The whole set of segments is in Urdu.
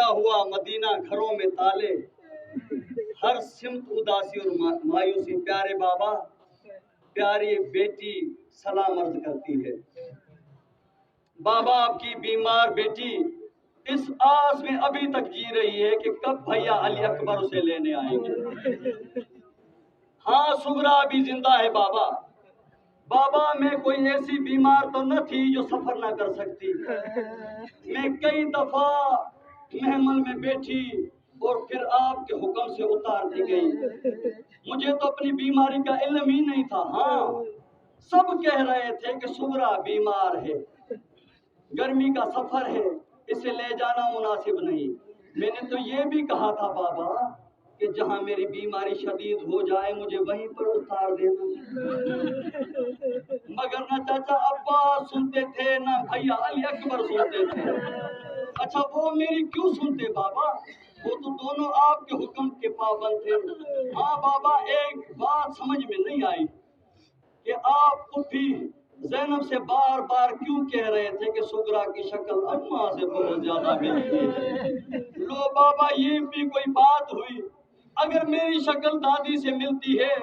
لگا ہوا مدینہ گھروں میں تالے، ہر سمت اداسی اور مایوسی. پیارے بابا، پیاری بیٹی سلام عرض کرتی ہے. بابا آپ کی بیمار بیٹی اس آس میں ابھی تک جی رہی ہے کہ کب بھیا علی اکبر اسے لینے آئیں گے. ہاں سغرا بھی زندہ ہے بابا. بابا میں کوئی ایسی بیمار تو نہ تھی جو سفر نہ کر سکتی. میں کئی دفعہ محمل میں بیٹھی اور پھر آپ کے حکم سے اتار دی گئی. مجھے تو اپنی بیماری کا علم ہی نہیں تھا. ہاں سب کہہ رہے تھے کہ سغرا بیمار ہے، گرمی کا سفر ہے، اسے لے جانا مناسب نہیں. میں نے تو یہ بھی کہا تھا بابا کہ جہاں میری بیماری شدید ہو جائے مجھے وہیں پر اتار دینا. مگر نہ چاچا عباس سنتے تھے نہ بھیا علی اکبر سنتے تھے. اچھا وہ میری کیوں سنتے بابا؟ وہ تو دونوں آپ کے حکم کے پابند تھے. ہاں بابا ایک بات سمجھ میں نہیں آئی کہ آپ پھوپھی زینب سے بار بار کیوں کہہ رہے تھے کہ سغرا کی شکل اماں سے بہت زیادہ ملتی ہے. لو بابا یہ بھی کوئی بات ہوئی. اگر میری شکل دادی سے ملتی ہے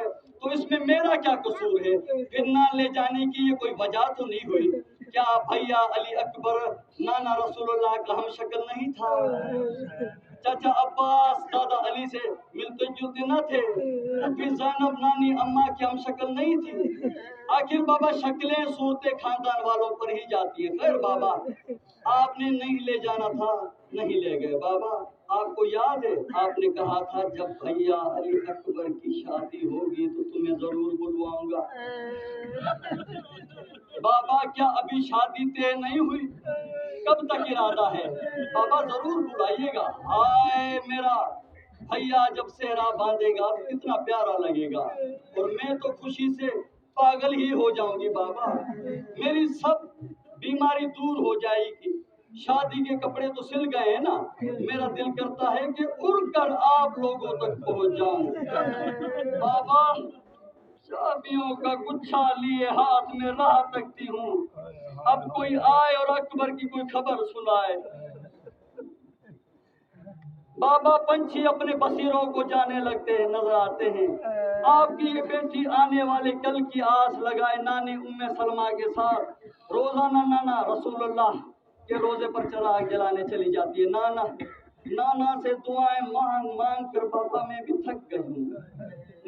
تو اس میں میرا کیا قصور ہے؟ پھر نہ لے جانے کی یہ کوئی وجہ تو نہیں ہوئی. کیا بھیا علی اکبر نانا رسول اللہ کا ہم شکل نہیں تھا؟ چاچا عباس دادا علی سے ملتے جلتے نہ تھے؟ پھر زینب نانی اماں کی ہم شکل نہیں تھی؟ آخر بابا شکلیں صورتیں خاندان والوں پر ہی جاتی ہیں. خیر بابا آپ نے نہیں لے جانا تھا، نہیں لے گئے. بابا آپ کو یاد ہے آپ نے کہا تھا جب بھیا علی اکبر کی شادی ہوگی تو تمہیں ضرور بلواؤں گا. بابا کیا ابھی شادی طے نہیں ہوئی؟ کب تک ارادہ ہے؟ بابا ضرور بلائیے گا. ہائے میرا بھیا جب صحرا باندھے گا تو کتنا پیارا لگے گا، اور میں تو خوشی سے پاگل ہی ہو جاؤں گی. بابا میری سب بیماری دور ہو جائے گی. شادی کے کپڑے تو سل گئے ہیں نا. میرا دل کرتا ہے کہ اڑ کر آپ لوگوں تک پہنچ جاؤں. بابا شادیوں کا گچھا لیے ہاتھ میں راہ تکتی ہوں. اب کوئی آئے اور اکبر کی کوئی خبر سنائے. بابا پنچھی اپنے بصیروں کو جانے لگتے ہیں، نظر آتے ہیں. آپ کی یہ بیٹی آنے والے کل کی آس لگائے نانی ام سلمہ کے ساتھ روزانہ نانا رسول اللہ کے روزے پر چراغ جلانے چلی جاتی ہے. نانا سے دعائیں مانگ مانگ کر بابا میں بھی تھک گئی ہوں.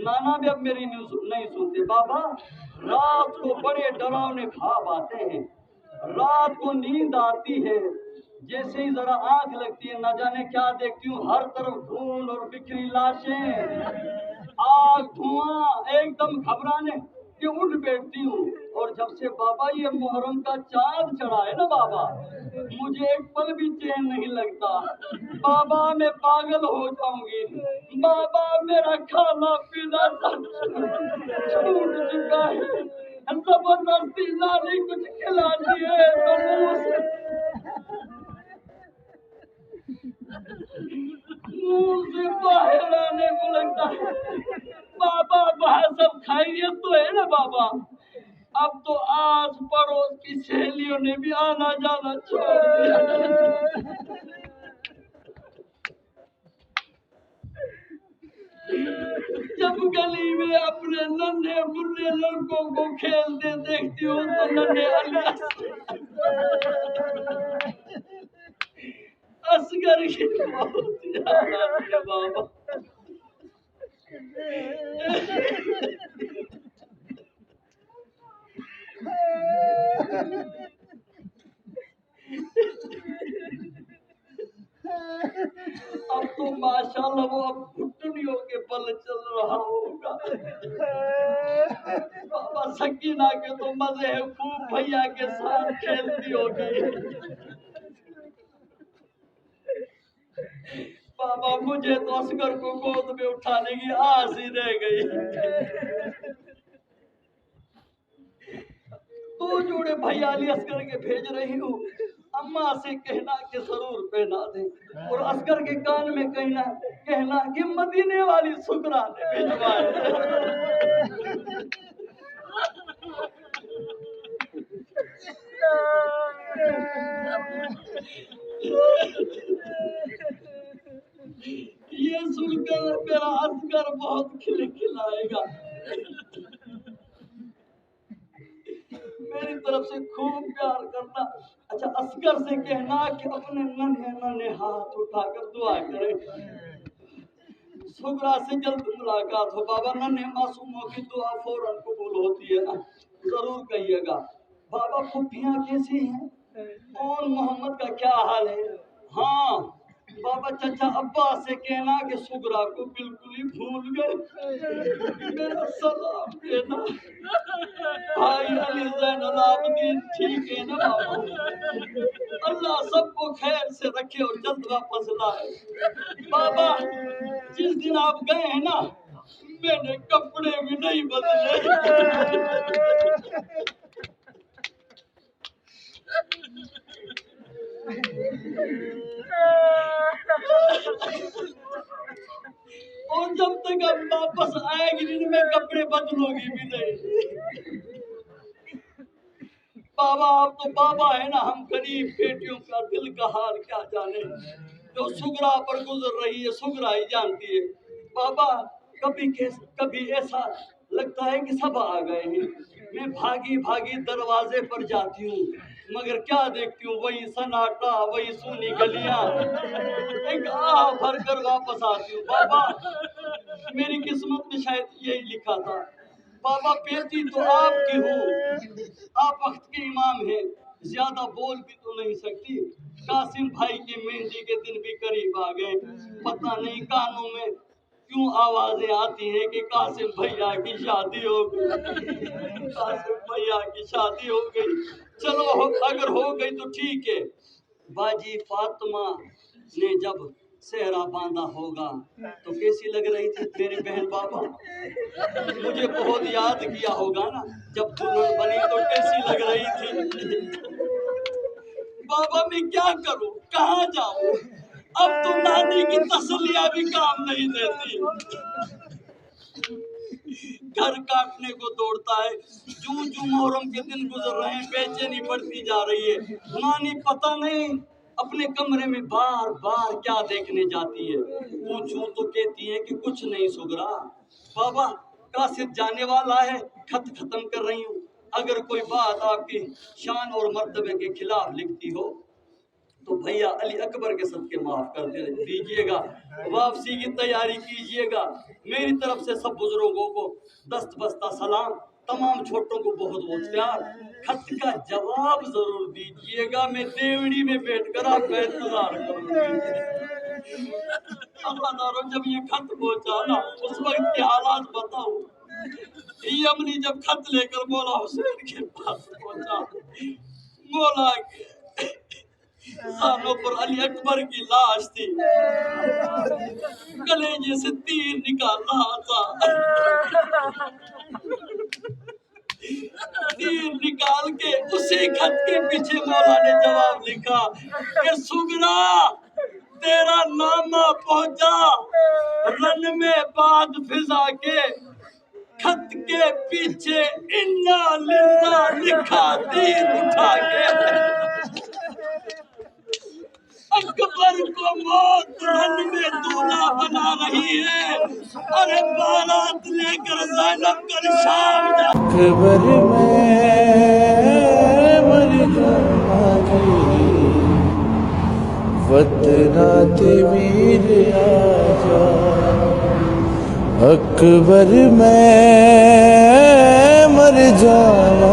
نانا بھی اب میری نہیں سنتے. بابا رات کو بڑے ڈراؤنے خواب آتے ہیں. رات کو نیند آتی ہے، جیسے ہی ذرا آنکھ لگتی ہے نہ جانے کیا دیکھتی ہوں. ہر طرف خون اور بکھری لاشیں، آگ دھواں. ایک دم گھبرانے کہ اٹھ بیٹھتی ہوں. اور جب سے بابا یہ محرم کا چاند چڑھا ہے نا بابا، مجھے ایک پل بھی چین نہیں لگتا. بابا میں پاگل ہو جاؤں گی. بابا میرا کھانا پینا سب چھوٹ چکا ہے. زبردستی نانی کچھ کھلاتی ہے تو منہ سے باہر آنے کو لگتا ہے. بابا باہر سب خیریت تو ہے نا بابا؟ اب تو آس پڑوس کی سہیلیوں نے بھی آنا جانا چھوڑ دیا. جب گلی میں اپنے ننھے بڑھے لڑکوں کو کھیلتے دیکھتی ہوں تو ننھے علی اصغر کی بہت یاد آتی ہے بابا. اب تو ماشاءاللہ وہ اب گھٹنیوں کے بل چل رہا ہوگا. بابا سکینہ کے تو مزے ہیں، خوب بھیا کے ساتھ کھیلتی ہوگی. بابا مجھے تو اصغر کو گود میں اٹھانے کی آس ہی رہ گئی. دو جوڑے بھیا علی اصغر کے بھیج رہی ہوں. اماں سے کہنا کہ ضرور پہنا دیں، اور اصغر کے کان میں کہنا کہ مدینے والی سغرا نے بھجوائے. میرا اصغر بہت کھلائے گا، میری طرف سے خوب پیار کرنا۔ اچھا اصغر سے کہنا کہ اپنے ننھے ہاتھ اٹھا کر دعا کرے، سغرا سے جلد ملاقات ہو۔ بابا ننھے معصوموں کی دعا فوراً قبول ہوتی ہے نا، ضرور کہیے گا۔ بابا پھوپھیاں کیسی ہیں؟ کون محمد کا کیا حال ہے؟ ہاں بابا چچا ابا سے کہنا کہ سغرا کو بالکل ہی بھول گئے، میرا سلام دینا۔ بھائی علی زین العابدین ٹھیک ہے نا بابا؟ اللہ سب کو خیر سے رکھے اور جلد واپس لائے۔ بابا جس دن آپ گئے ہیں نا، میں نے کپڑے بھی نہیں بدلے۔ اور جب تک آپ واپس آئے گی نہیں میں کپڑے بدلوں گی بھی نہیں۔ بابا آپ تو بابا ہے نا، ہم غریب بیٹیوں کا دل کا حال کیا جانے، جو سغرا پر گزر رہی ہے سغرا ہی جانتی ہے۔ بابا کبھی ایسا لگتا ہے کہ سب آ گئے ہیں، میں بھاگی دروازے پر جاتی ہوں، مگر کیا دیکھتی ہوں وہی سناٹا، وہی سونی گلیاں، ایک آہ بھر کر واپس آتی ہوں۔ بابا میری قسمت میں شاید یہی لکھا تھا۔ بابا بیٹی تو آپ کی ہوں، آپ وقت کے امام ہیں، زیادہ بول بھی تو نہیں سکتی۔ قاسم بھائی کی مہندی کے دن بھی قریب آ گئے، پتہ نہیں کانوں میں کیوں آوازیں آتی ہیں کہ قاسم بھیا کی شادی ہو گئی، قاسم بھیا کی شادی ہو گئی۔ چلو اگر ہو گئی تو ٹھیک ہے۔ باجی فاطمہ نے جب سہرا باندھا ہوگا تو کیسی لگ رہی تھی میری بہن؟ بابا مجھے بہت یاد کیا ہوگا نا، جب دلہن بنی تو کیسی لگ رہی تھی؟ بابا میں کیا کروں، کہاں جاؤں؟ اب تو نانی کی تسلیاں بھی کام نہیں دیتی، گھر کاٹنے کو دوڑتا ہے۔ جو محرم کے دن گزر رہے ہیں بے چینی بڑھتی جا رہی ہے۔ نانی پتہ نہیں اپنے کمرے میں بار بار کیا دیکھنے جاتی ہے، پوچھوں تو کہتی ہے کہ کچھ نہیں سغرا۔ بابا قاصد جانے والا ہے، خط ختم کر رہی ہوں، اگر کوئی بات آپ کی شان اور مرتبے کے خلاف لکھتی ہو تو بھیا علی اکبر کے صدقے معاف کر دیجیے گا، واپسی کی تیاری کیجیے گا۔ میری طرف سے سب بزرگوں کو دست بستہ سلام، تمام چھوٹوں کو بہت بہت پیار۔ خط کا جواب ضرور دیجیے گا، میں دیوڑی میں بیٹھ کر آپ کا انتظار کروں گی۔ افاداروں جب یہ خط پہنچا نا، اس وقت کے حالات بتاؤ۔ یمنی جب خط لے کر مولا حسین کے پاس پہنچا، مولا کے سانوں پر علی اکبر کی لاش تھی، کلیجے سے تیر نکال رہا تھا، تیر نکال کے اسی خط کے پیچھے مولا نے جواب لکھا کہ سغرا تیرا نامہ پہنچا رن میں باد فضا کے، خط کے پیچھے انا للہ لکھا تیر اٹھا کے۔ اکبر کو موت رن میں دولہا بنا رہی ہے، ارے بارات لے کر زینب کل شام جا۔ اکبر میں مر جاؤں وطنات ویر آجا، اکبر میں مر جاؤں